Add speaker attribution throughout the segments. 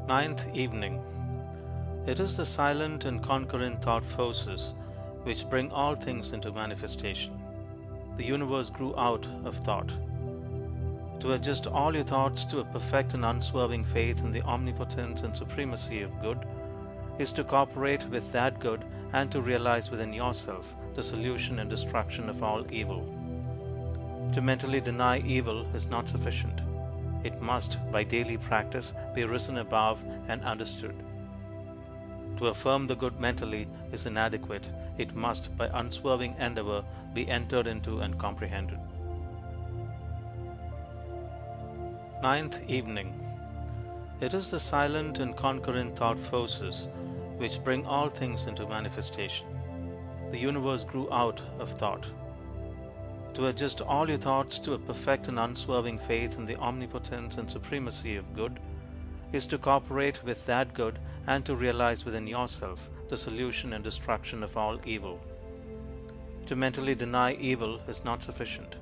Speaker 1: Ninth evening. It is the silent and concurrent thought forces which bring all things into manifestation. The universe grew out of thought. To adjust all your thoughts to a perfect and unswerving faith in the omnipotence and supremacy of good is to cooperate with that good and to realize within yourself the solution and destruction of all evil. To mentally deny evil is not sufficient. It must, by daily practice, be risen above and understood. To affirm the good mentally is inadequate. It must, by unswerving endeavor, be entered into and comprehended. Ninth evening. It is the silent and concurrent thought forces which bring all things into manifestation. The universe grew out of thought. To adjust all your thoughts to a perfect and unswerving faith in the omnipotence and supremacy of good is to cooperate with that good and to realize within yourself the solution and destruction of all evil. To mentally deny evil is not sufficient.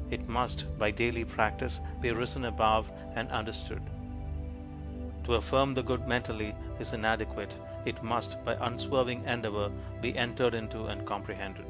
Speaker 1: It must, by daily practice, be risen above and understood. To affirm the good mentally is inadequate. It must, by unswerving endeavor, be entered into and comprehended.